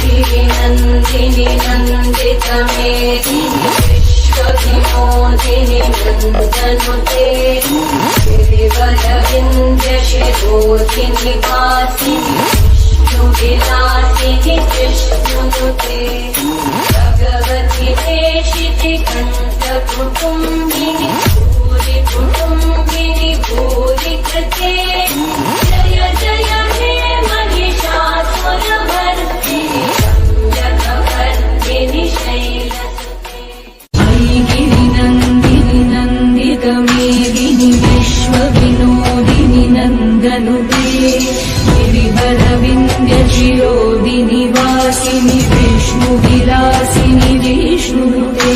गिरिनन्दिनि नन्दितमेदिनि विश्वविनोदिनि नन्दनुते गिरिवरविन्द्यशिरोधिनि वासिनि विलासिनि विष्णुनुते भगवति देशिति कण्ठकुटुम्बिनि भूरि कुटुम्बिनि भूरि कृते जय जय हे महिषासुरमर्दिनि जगवर्दिनि शैलसुते गिरिनन्दिनि नन्दितमेदिनि विश्वविनोदिनि नन्दनुते गिरिवरविन्द्यशिरोधिनि वासिनि विष्णुविलासिनि विष्णुनुते